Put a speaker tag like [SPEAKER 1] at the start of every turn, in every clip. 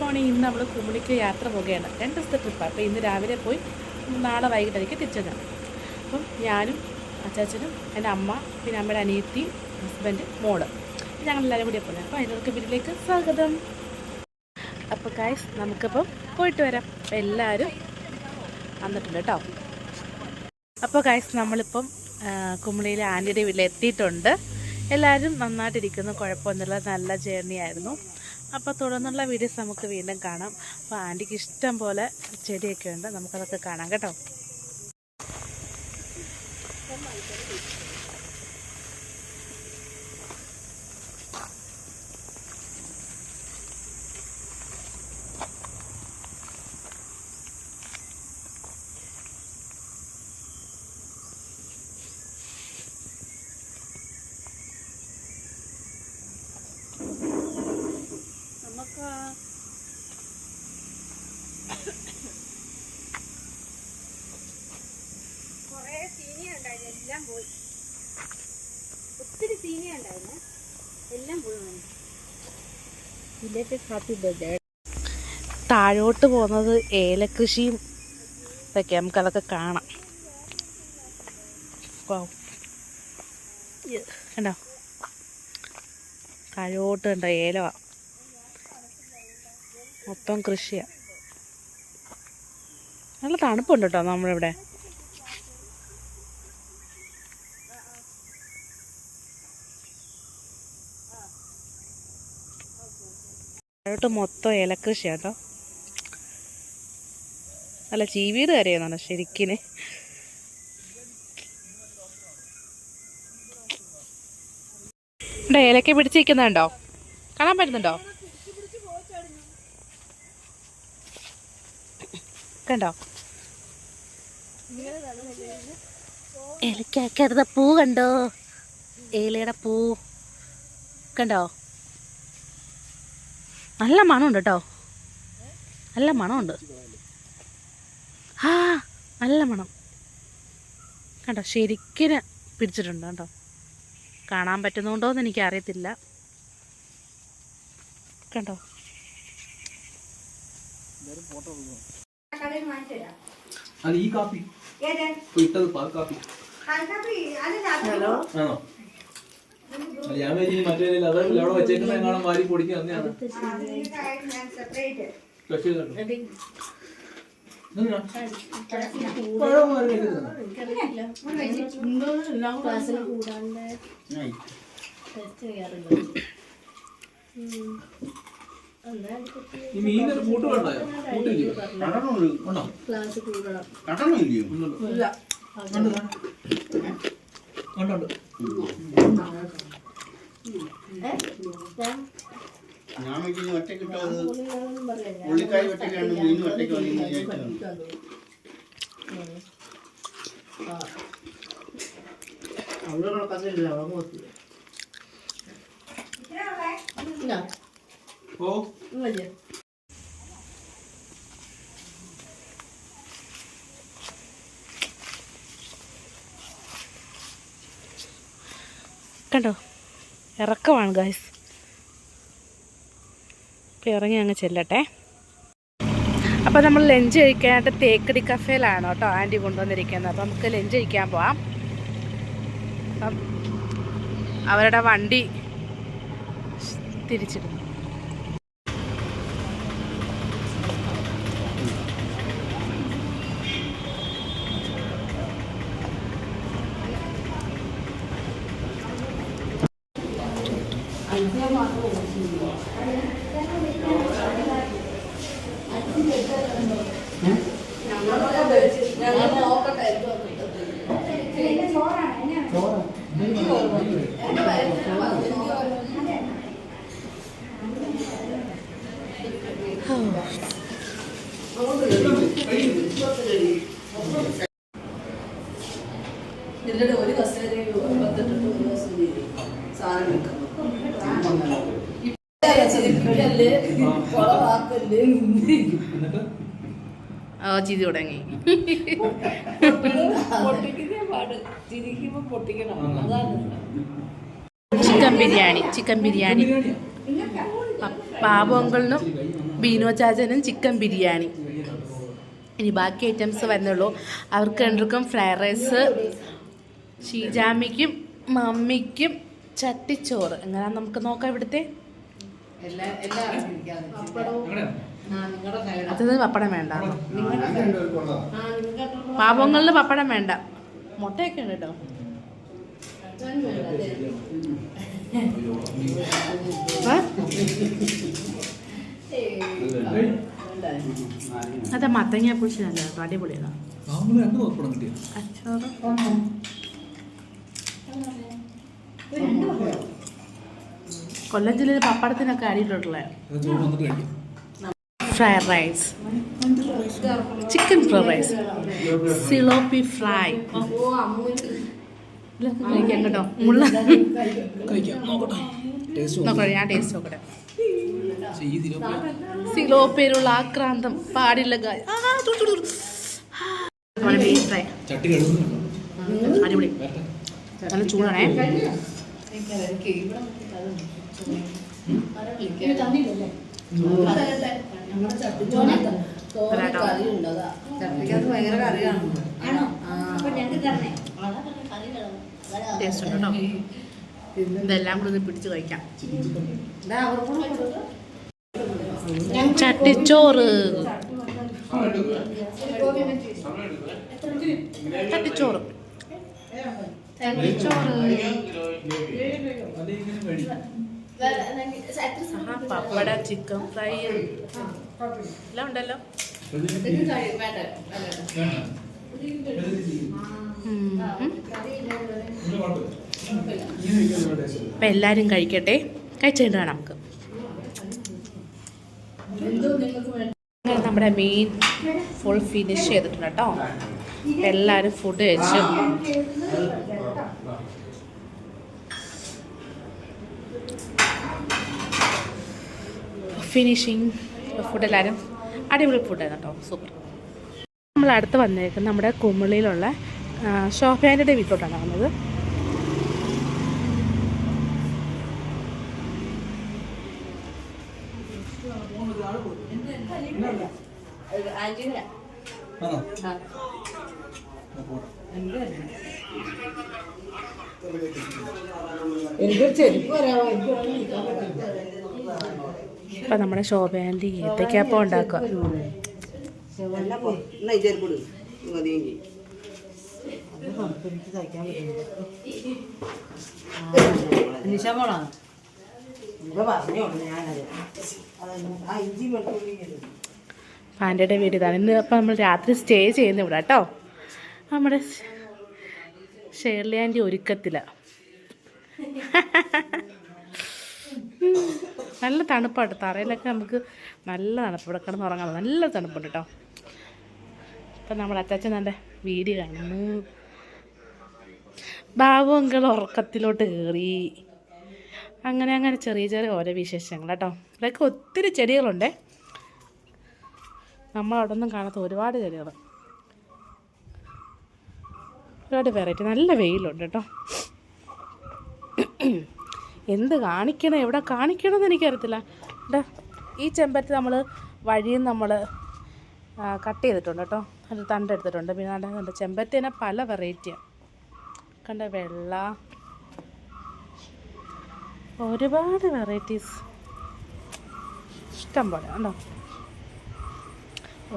[SPEAKER 1] Morning. ഇന്ന് നമ്മൾ കുമിളിക്ക് യാത്ര പോവുകയാണ്. 2 ദിവസത്തെ ട്രിപ്പാണ്. അപ്പോൾ ഇന്ന് രാവിലെ പോയി നാളെ വൈകിട്ടായിരിക്കും തിരിച്ചെത്താം. അപ്പം ഞാനും അച്ചാച്ചനും എൻ്റെ അമ്മ, പിന്നെ അമ്മയുടെ അനിയത്തി, ഹസ്ബൻഡ്, മോള്, ഞങ്ങളെല്ലാവരും കൂടി പോകുന്നത്. അപ്പോൾ അതിനൊക്കെ വീട്ടിലേക്ക് സ്വാഗതം. അപ്പോൾ ഗൈസ് നമുക്കിപ്പം പോയിട്ട് വരാം. അപ്പോൾ എല്ലാവരും വന്നിട്ടുണ്ട് കേട്ടോ. അപ്പോൾ ഗൈസ് നമ്മളിപ്പം കുമിളിയിലെ ആൻറ്റിയുടെ വീട്ടിൽ എത്തിയിട്ടുണ്ട്. എല്ലാവരും നന്നായിട്ടിരിക്കുന്നു, കുഴപ്പമൊന്നുമില്ല, നല്ല ജേർണി ആയിരുന്നു. അപ്പോൾ തുടർന്നുള്ള വീഡിയോസ് നമുക്ക് വീണ്ടും കാണാം. അപ്പോൾ ആൻറ്റിക്ക് ഇഷ്ടം പോലെ ചെടിയൊക്കെ ഉണ്ട്, നമുക്കതൊക്കെ കാണാം കേട്ടോ.
[SPEAKER 2] ഒത്തിരി സീനിയ ഉണ്ടായിരുന്നു, എല്ലാം പോയി.
[SPEAKER 1] താഴോട്ട് പോകുന്നത് ഏലകൃഷിയും ഇതൊക്കെ, നമുക്കതൊക്കെ കാണാം. കണ്ടോ, താഴോട്ട് കണ്ടോ, ഏലവാ, മൊത്തം കൃഷിയാണ്. നല്ല തണുപ്പുണ്ട് കേട്ടോ നമ്മളിവിടെ. താഴോട്ട് മൊത്തം ഏലകൃഷിയാണ് കേട്ടോ. നല്ല ചീവീട് കരയുന്നുണ്ടോ ശരിക്കിന്. ഇവിടെ ഏലക്ക പിടിച്ചിരിക്കുന്നുണ്ടോ, കാണാൻ പറ്റുന്നുണ്ടോ? കണ്ടോ ഏലക്കടുത്ത പൂ കണ്ടോ, ഏലയുടെ പൂ കണ്ടോ, നല്ല മണമുണ്ട് കേട്ടോ, നല്ല മണമുണ്ട്. ആ നല്ല മണം കണ്ടോ, ശരിക്കിന് പിടിച്ചിട്ടുണ്ട് കേട്ടോ. കാണാൻ പറ്റുന്നുണ്ടോയെന്ന് എനിക്കറിയത്തില്ല. കണ്ടോ, ഹലോ,
[SPEAKER 3] ഞാൻ മറ്റേ അവിടെ വെച്ചേക്കുന്ന കാണാൻ വാരി പൊടിക്കുക തന്നെയാണ്. ഈ മീനൊരു കൂട്ട് വേണ്ടായോ? കൂട്ടില്ലയോ? ഉണ്ടോ?
[SPEAKER 4] ഞാൻ ഒറ്റക്കിട്ടോ, ഉള്ളിക്കായി ഒറ്റക്കാണ്, മീൻ ഒറ്റയ്ക്ക്
[SPEAKER 1] കണ്ടോ, ഇറക്കമാണ് ഗൈസ്. അപ്പോൾ ഇറങ്ങി അങ്ങ് ചെല്ലട്ടെ. അപ്പോൾ നമ്മൾ ലഞ്ച് കഴിക്കാനായിട്ട് തേക്കടി കഫേയിലാണ് കേട്ടോ ആൻറ്റി കൊണ്ടുവന്നിരിക്കുന്നത്. അപ്പോൾ നമുക്ക് ലഞ്ച് കഴിക്കാൻ പോവാം. അപ്പം അവരുടെ വണ്ടി തിരിച്ചിടുന്നു.
[SPEAKER 5] ഇതിന്റെ ഒരു കസേരയും 58 ദിവസം സാധനം വെക്കുന്നു.
[SPEAKER 1] ചിരി തുടങ്ങി. ചിക്കൻ ബിരിയാണി, പാബു അങ്കിളിനും ബീനോ ചാച്ചനും ചിക്കൻ ബിരിയാണി. ഇനി ബാക്കി ഐറ്റംസ് വരുന്നുള്ളൂ. അവർക്ക് രണ്ടുപേർക്കും ഫ്രൈഡ് റൈസ്, ഷീജാമിക്കും മമ്മിക്കും ചട്ടിച്ചോറ്. എങ്ങനെയാ നമുക്ക് നോക്കാം ഇവിടുത്തെ. അത് പപ്പടം വേണ്ട, പാപങ്ങളിൽ പപ്പടം വേണ്ട. മുട്ടയൊക്കെ ഉണ്ട് കേട്ടോ. അതെ മത്തങ്ങ പുളിച്ച് നല്ല കേട്ടോ, അടിപൊളിയാണ്. അച്ചോറ് കൊല്ലം ജില്ലയിൽ പപ്പടത്തിനൊക്കെ അടിയിട്ടുള്ള fried rice, chicken fried rice, സിലോപ്പി ഫ്രൈ. കഴിക്കാം കേട്ടോ. മുള്ള നോക്കട്ടെ, ഞാൻ ടേസ്റ്റ് നോക്കട്ടെ. സിലോപ്പയിലുള്ള ആക്രാന്തം പാടില്ല. ബീഫ് ഫ്രൈ അടിപൊളി, നല്ല ചൂടാണേ. ടേസ്റ്റ് ഉണ്ട് കേട്ടോ. ഇതെല്ലാം കൂടെ പിടിച്ച് കഴിക്കാം. ചട്ടിച്ചോറ്, ചട്ടിച്ചോറ്, പപ്പട, ചിക്കൻ ഫ്രൈ എല്ലാം ഉണ്ടല്ലോ. അപ്പം എല്ലാവരും കഴിക്കട്ടെ. കഴിച്ചിട്ട് വേണം നമുക്ക്. നമ്മുടെ മീൻ ഫുൾ ഫിനിഷ് ചെയ്തിട്ടുണ്ട് കേട്ടോ. എല്ലാവരും ഫുഡ് കഴിച്ചു. ഫിനിഷിങ് ഫുഡ് എല്ലാവരും അടിപൊളി ഫുഡായിരുന്നു കേട്ടോ, സൂപ്പർ. നമ്മൾ അടുത്ത് വന്നേക്കുന്നത് നമ്മുടെ കുമിളിയിലുള്ള ശോഭയാൻ്റെ വീട്ടിലോട്ടാണ് വന്നത്. ഇപ്പം നമ്മുടെ ശോഭയാൻ്റെ ഏത്തയ്ക്കാപ്പം ഉണ്ടാക്കുക. പാൻ്റെയുടെ വീട് ഇതാണ്. ഇന്ന് അപ്പം നമ്മൾ രാത്രി സ്റ്റേ ചെയ്യുന്ന ഇവിടെ കേട്ടോ. നമ്മുടെ ഷേർലി ആൻ്റി ഒരുക്കത്തിലാണ്. നല്ല തണുപ്പാണ്. തറയിലൊക്കെ നമുക്ക് നല്ല തണുപ്പ്. ഇവിടെ കിടന്ന് ഉറങ്ങാൻ നല്ല തണുപ്പുണ്ട് കേട്ടോ. ഇപ്പം നമ്മുടെ അച്ചാച്ചൻ നല്ല വീഡിയോ കാണുന്നു. ബാബു അങ്കിൾ ഉറക്കത്തിലോട്ട് കയറി. അങ്ങനെ അങ്ങനെ ചെറിയ ചെറിയ ഓരോ വിശേഷങ്ങൾ കേട്ടോ. ഇവിടെയൊക്കെ ഒത്തിരി ചെടികളുണ്ട്. നമ്മളവിടെ ഒന്നും കാണാത്ത ഒരുപാട് ചെടികൾ, ഒരുപാട് വെറൈറ്റി. നല്ല വെയിലുണ്ട് കേട്ടോ. എന്ത് കാണിക്കണം, എവിടെ കാണിക്കണമെന്ന് എനിക്കറിയത്തില്ല. കേട്ടോ ഈ ചെമ്പരത്തി നമ്മൾ വഴിയിൽ നമ്മൾ കട്ട് ചെയ്തിട്ടുണ്ട് കേട്ടോ. അത് തണ്ടെടുത്തിട്ടുണ്ട്. പിന്നെ കണ്ട ചെമ്പരത്തി തന്നെ പല വെറൈറ്റിയാണ്. കണ്ട വെള്ള, ഒരുപാട് വെറൈറ്റീസ് ഇഷ്ടം പോലെ ഉണ്ടോ.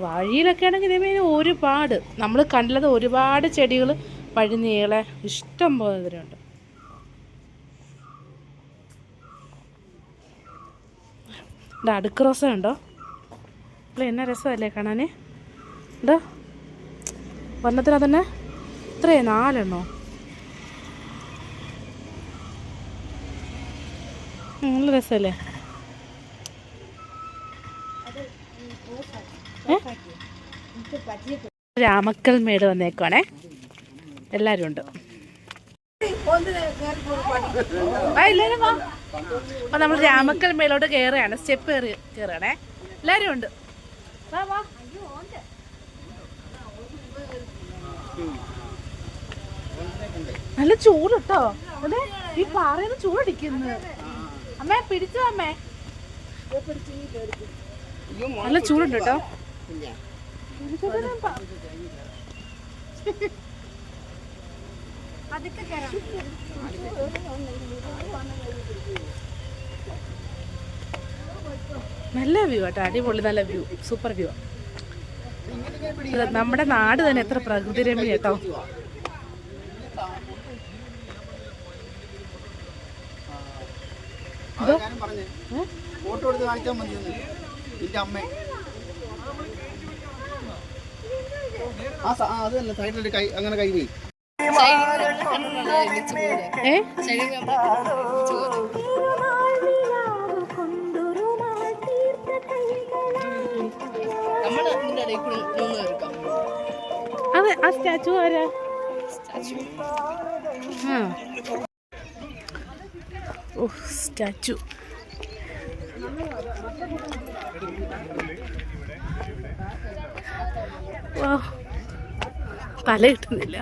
[SPEAKER 1] വഴിയിലൊക്കെ ആണെങ്കിൽ ഇതേമാതിരി ഒരുപാട് നമ്മൾ കണ്ടത് ഒരുപാട് ചെടികൾ വഴി നീളെ ഇഷ്ടം പോലെ ഇതിലുണ്ട്. അടുക്ക് റോസ ഉണ്ടോ? അല്ല എന്നാ രസമല്ലേ കാണാൻ. ഉണ്ടോ വർണ്ണത്തിന് തന്നെ ഇത്രയേ 4 എണ്ണോ. നല്ല രസമല്ലേ. രാമക്കൽ മേട് വന്നേക്കുവാണേ. എല്ലാവരും ഉണ്ട്. എല്ലാവരും വാ. അപ്പം നമ്മൾ രാമക്കൽ മേലോട്ട് കയറുകയാണ്. സ്റ്റെപ്പ് കയറുകയാണേ. എല്ലാവരും ഉണ്ട്. വാ വാ. നല്ല ചൂട് കേട്ടോ. അതെ ഈ പാറയിൽ ചൂടടിക്കുന്നു. അമ്മേ പിടിച്ചോ. അമ്മേ നല്ല ചൂടുണ്ട് കേട്ടോ.
[SPEAKER 2] അതൊക്കെ കയറാം.
[SPEAKER 1] നല്ല വ്യൂ കേട്ടോ, അടിപൊളി നല്ല വ്യൂ, സൂപ്പർ വ്യൂ. നമ്മുടെ നാട് തന്നെ എത്ര പ്രകൃതി രമ്യം കേട്ടോ.
[SPEAKER 4] ഫോട്ടോ എടുത്ത് കാണിച്ചാൽ മതി. എന്റെ അമ്മ അത് തന്നെ സൈഡിലൊരു കൈ അങ്ങനെ കൈ പോയി.
[SPEAKER 1] അതെ, ആ സ്റ്റാച്ചു ആരാ? ഓ സ്റ്റാച്ചു. തല കിട്ടുന്നില്ല.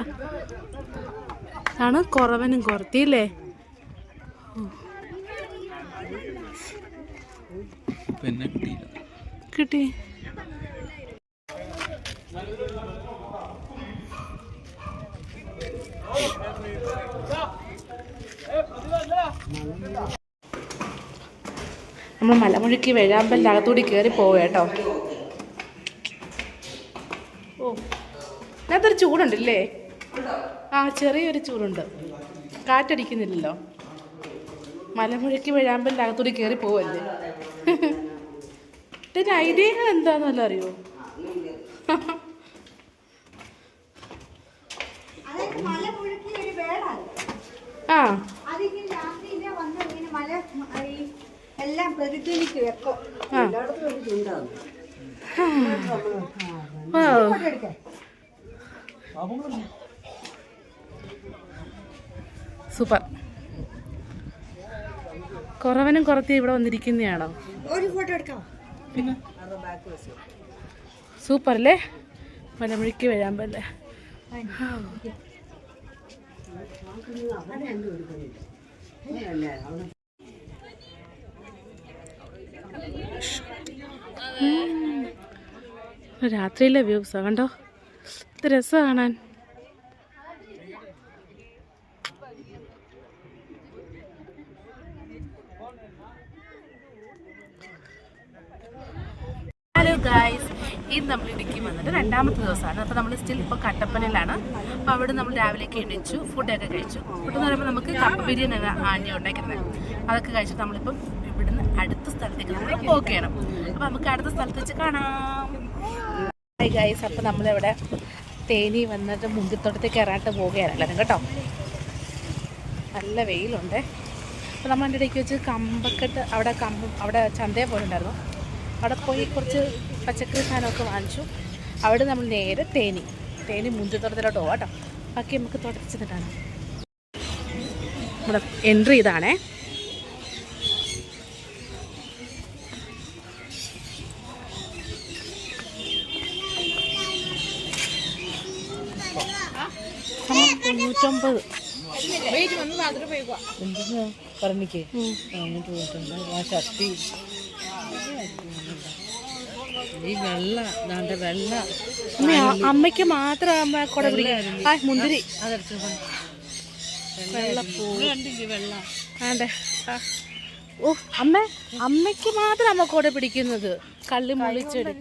[SPEAKER 1] ആണ് കുറവനും കുറത്തിയില്ലേ? കിട്ടി. നമ്മൾ മലമുഴുക്കി വേഴാമ്പലിൻ്റെ അകത്തൂടി കയറി പോവുക കേട്ടോ. ഓ അതിനകത്തൊരു ചൂടുണ്ടല്ലേ? ആ ചെറിയൊരു ചൂടുണ്ട്, കാറ്റടിക്കുന്നില്ലല്ലോ. മലമുഴുക്കി വേഴാമ്പലിൻ്റെ അകത്തൂടി കയറി പോവല്ലേ. ഇതിൻ്റെ ഐഡിയകൾ എന്താണെന്നല്ല അറിയോ? ആ
[SPEAKER 2] എല്ലാം പ്രതിധ്വനിക്ക് വെക്കോ.
[SPEAKER 1] സൂപ്പർ. കുറവനും കുറത്തി ഇവിടെ വന്നിരിക്കുന്നതാണോ?
[SPEAKER 2] ഒരു ഫോട്ടോ എടുക്കാം.
[SPEAKER 1] പിന്നെ സൂപ്പർ അല്ലേ? മലമുഴുക്കി വേഴാമ്പല്ലേ. രാത്രിയിലെ വ്യൂസാ കണ്ടോ, ഇത് രസമാണ് കാണാൻ. ഹലോ ഗായ്സ്, ഇന്ന് നമ്മൾ ഇടുക്കി വന്നിട്ട് രണ്ടാമത്തെ ദിവസമാണ്. അപ്പോൾ നമ്മൾ സ്റ്റിൽ ഇപ്പോൾ കട്ടപ്പനയിലാണ്. അപ്പോൾ അവിടെ നമ്മൾ രാവിലേക്ക് എണീച്ചു, ഫുഡൊക്കെ കഴിച്ചു. ഫുഡ് എന്ന് പറയുമ്പോൾ നമുക്ക് കപ്പ ബിരിയാണി ആഞ്ഞി ഉണ്ടാക്കുന്നത്, അതൊക്കെ കഴിച്ചിട്ട് നമ്മളിപ്പം ഇവിടുന്ന് അടുത്ത സ്ഥലത്തേക്ക് നമ്മൾ പോവുകയാണ്. അപ്പോൾ നമുക്ക് അടുത്ത സ്ഥലത്ത് വെച്ച് കാണാം. ഹായ് ഗായ്സ്, അപ്പോൾ നമ്മളിവിടെ തേനി വന്നിട്ട് മുന്തിത്തോട്ടത്തേക്ക് കയറാനായിട്ട് പോവുകയാണ് എല്ലാവരും കേട്ടോ. നല്ല വെയിലുണ്ട്. അപ്പോൾ നമ്മൾ എൻ്റെ ഇടയ്ക്ക് വെച്ച് കമ്പക്കെട്ട് അവിടെ ചന്തയെ പോയിട്ടുണ്ടായിരുന്നു. അവിടെ പോയി കുറച്ച് പച്ചക്കറി സാധനമൊക്കെ വാങ്ങിച്ചു. അവിടെ നമ്മൾ നേരെ തേനി മുന്തിത്തോട്ടത്തിലോട്ട് പോകാം കേട്ടോ. ബാക്കി നമുക്ക് തോട്ടത്തിൽ ചെന്നിട്ടാണ്. നമ്മുടെ എൻട്രി ഇതാണേ. $90 എന്തെന്നാ പറഞ്ഞിക്കേ അങ്ങോട്ട് പോയിട്ടുണ്ട്. ആ ഷർട്ടി ഈ വെള്ള വെള്ള അമ്മയ്ക്ക് മാത്രം അമ്മ കൂടെ മുന്തിരി വെള്ളപ്പൂ വെള്ള ആണ്ടെ. ഓ അമ്മയ്ക്ക് മാത്രം അമ്മ കൂടെ പിടിക്കുന്നത് കള്ളി മുളിച്ചെടി.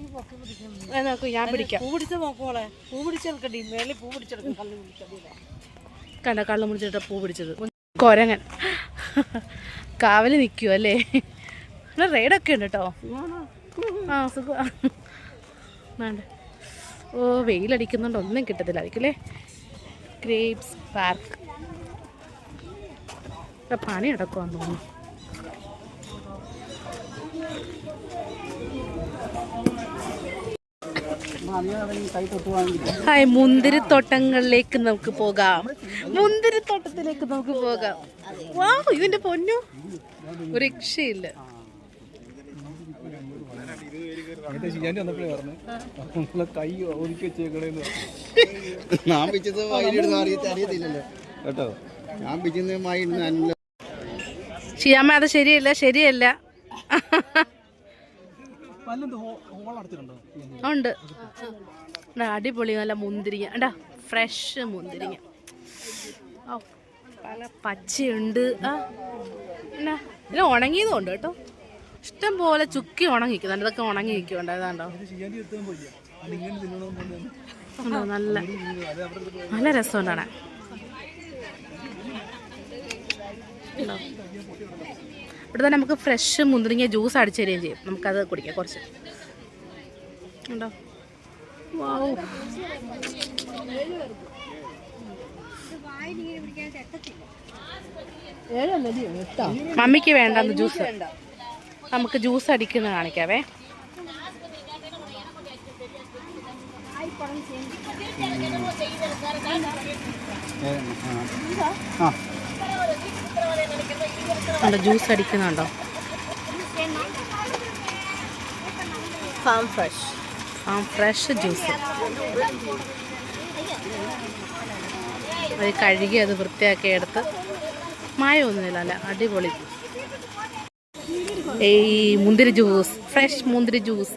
[SPEAKER 1] നോക്കൂ, ഞാൻ പിടിക്കാം. പൂ പിടിച്ച നോക്കോളെ, പൂ പിടിച്ചെടുക്കണ്ടി, മേലെ പൂ പിടിച്ചെടുക്കും. കള്ളി മുളിച്ചെടി കണ്ട, കള്ളി മുളിച്ചിട്ട പൂ പിടിച്ചത്. കൊരങ്ങൻ കാവല് നിൽക്കുവോ അല്ലേ? ഇവിടെ റൈഡൊക്കെ ഉണ്ട് കേട്ടോ. ആ സുഖം. വേണ്ട, ഓ വെയിലടിക്കുന്നുണ്ട്, ഒന്നും കിട്ടത്തില്ലായിരിക്കും അല്ലേ. ഗ്രേപ്സ് പാർക്ക് പണി നടക്കുവാന്ന് തോന്നുന്നു. ഹായ്, മുന്തിരിത്തോട്ടങ്ങളിലേക്ക് നമുക്ക് പോകാം. മുന്തിരിത്തോട്ടത്തിലേക്ക് നമുക്ക് പോകാം. വാ, ഇതിന്റെ പൊന്നു ഒരു രക്ഷയില്ല. ഷിയാമ്മ അത് ശരിയല്ല. ഉണ്ട്. അടിപൊളി നല്ല മുന്തിരിങ്ങ ഉണ്ടാ, ഫ്രഷ് മുന്തിരിങ്ങ. ഓ പല പച്ചയുണ്ട്. എന്നാ ഇത് ഉണങ്ങിയതും ഉണ്ട് കേട്ടോ, ഇഷ്ടം പോലെ ചുക്കി ഉണങ്ങിക്കുന്നുണ്ട്. ഇതൊക്കെ ഉണങ്ങി നിൽക്കുന്നുണ്ട്. അതാണ്ടോ നല്ല നല്ല രസമുണ്ടാണ്. ഇവിടെ തന്നെ നമുക്ക് ഫ്രഷ് മുന്തിരിങ്ങ ജ്യൂസ് അടിച്ചു തരികയും ചെയ്യും. നമുക്കത് കുടിക്കാം കുറച്ച്. ഉണ്ടോ? വാവ്, മമ്മിക്ക് വേണ്ടെന്ന് ജ്യൂസ്. നമുക്ക് ജ്യൂസ് അടിക്കുന്ന കാണിക്കാവേ. ജ്യൂസ് അടിക്കുന്നുണ്ടോ? Farm fresh juice. അത് കഴുകി അത് വൃത്തിയാക്കി എടുത്ത് മായൊന്നുമില്ല, അല്ല അടിപൊളി. മുന്തിരി ജ്യൂസ്, ഫ്രഷ് മുന്തിരി ജ്യൂസ്.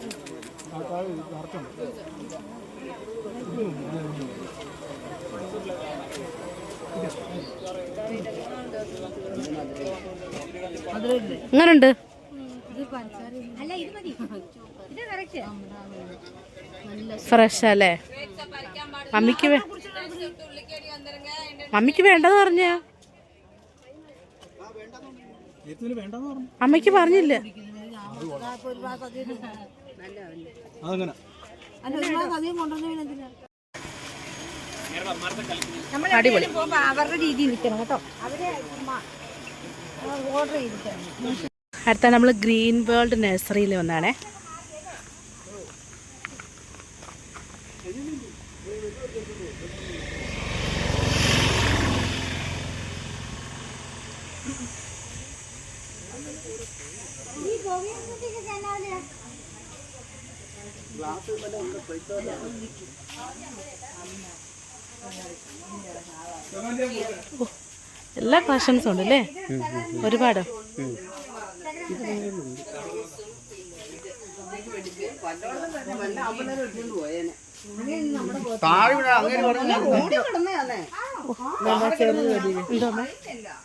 [SPEAKER 1] എങ്ങനുണ്ട്? ഫ്രഷ് അല്ലേ? മമ്മിക്ക് വേണ്ടെന്ന് പറഞ്ഞ, അമ്മയ്ക്ക് പറഞ്ഞില്ല. അടിപൊളി.
[SPEAKER 2] അവരുടെ രീതി നിൽക്കണം കേട്ടോ, അവര് ഓർഡർ ചെയ്തിട്ട്.
[SPEAKER 1] അടുത്ത നമ്മൾ ഗ്രീൻ വേൾഡ് നഴ്സറിയിൽ വന്നാണേ. എല്ലാ കളക്ഷൻസും ഉണ്ട് അല്ലേ, ഒരുപാട്.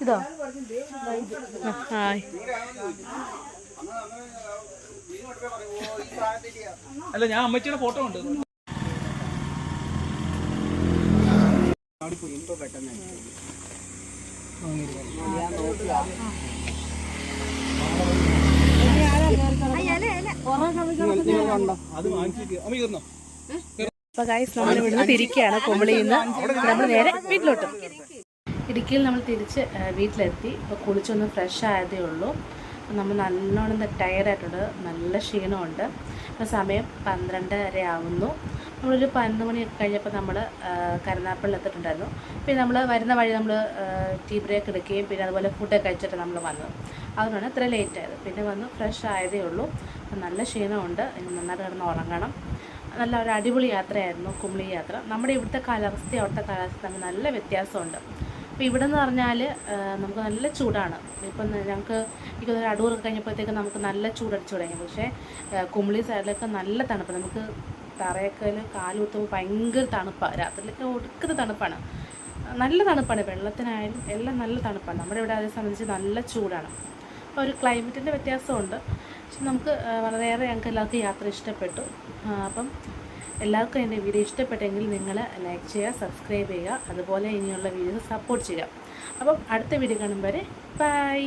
[SPEAKER 1] ഇതോ? ഹായ്.
[SPEAKER 3] അല്ല, ഞാൻ അമ്മച്ചിയുടെ ഫോട്ടോ ഉണ്ട്.
[SPEAKER 1] അപ്പോൾ ഗൈസ്, നമ്മൾ ഇവിടുന്ന് തിരിക്കുകയാണ്. കുമളിയിൽ നിന്ന് നമ്മൾ നേരെ വീട്ടിലോട്ട്. ഇടുക്കിയിൽ നമ്മൾ തിരിച്ച് വീട്ടിലെത്തി. ഇപ്പോൾ കുളിച്ചൊന്ന് ഫ്രഷ് ആയതേ ഉള്ളൂ. നമ്മൾ നല്ലോണം ടയർഡായിട്ടുണ്ട്, നല്ല ക്ഷീണമുണ്ട്. ഇപ്പോൾ സമയം 12:30 ആകുന്നു. നമ്മളൊരു 11 മണിയൊക്കെ കഴിഞ്ഞപ്പോൾ നമ്മൾ കരുനാഗപ്പള്ളിയിൽ എത്തിയിട്ടുണ്ടായിരുന്നു. പിന്നെ നമ്മൾ വരുന്ന വഴി നമ്മൾ ടീ ബ്രേക്ക് എടുക്കുകയും പിന്നെ അതുപോലെ ഫുഡൊക്കെ കഴിച്ചിട്ട് നമ്മൾ വന്നത്. അതുകൊണ്ടാണ് ഇത്ര ലേറ്റ് ആയത്. പിന്നെ വന്ന് ഫ്രഷ് ആയതേ ഉള്ളൂ. നല്ല ക്ഷീണമുണ്ട്. ഇനി നന്നായിട്ട് കിടന്ന് ഉറങ്ങണം. നല്ല ഒരു അടിപൊളി യാത്രയായിരുന്നു കുമളി യാത്ര. നമ്മുടെ ഇവിടുത്തെ കാലാവസ്ഥയും അവിടുത്തെ കാലാവസ്ഥ തമ്മിൽ നല്ല വ്യത്യാസമുണ്ട്. അപ്പോൾ ഇവിടെ എന്ന് പറഞ്ഞാൽ നമുക്ക് നല്ല ചൂടാണ്. ഇപ്പം ഞങ്ങൾക്ക് എനിക്കൊരു അടൂറൊക്കെ കഴിഞ്ഞപ്പോഴത്തേക്ക് നമുക്ക് നല്ല ചൂടടിച്ചു തുടങ്ങി. പക്ഷേ കുമളി സൈഡിലൊക്കെ നല്ല തണുപ്പ്. നമുക്ക് തറയൊക്കെ കാലുകുത്തുമ്പോൾ ഭയങ്കര തണുപ്പാണ്. രാത്രിയിലൊക്കെ ഒടുക്കുന്ന തണുപ്പാണ്, നല്ല തണുപ്പാണ്. വെള്ളത്തിനായാലും എല്ലാം നല്ല തണുപ്പാണ്. നമ്മുടെ ഇവിടെ അതേ സംബന്ധിച്ച് നല്ല ചൂടാണ്. അപ്പോൾ ഒരു ക്ലൈമറ്റിൻ്റെ വ്യത്യാസമുണ്ട്. പക്ഷെ നമുക്ക് വളരെയേറെ ഞങ്ങൾക്ക് എല്ലാവർക്കും യാത്ര ഇഷ്ടപ്പെട്ടു. അപ്പം എല്ലാവർക്കും എൻ്റെ വീഡിയോ ഇഷ്ടപ്പെട്ടെങ്കിൽ നിങ്ങൾ ലൈക്ക് ചെയ്യുക, സബ്സ്ക്രൈബ് ചെയ്യുക, അതുപോലെ ഇനിയുള്ള വീഡിയോസ് സപ്പോർട്ട് ചെയ്യുക. അപ്പം അടുത്ത വീഡിയോ കാണും വരെ ബൈ.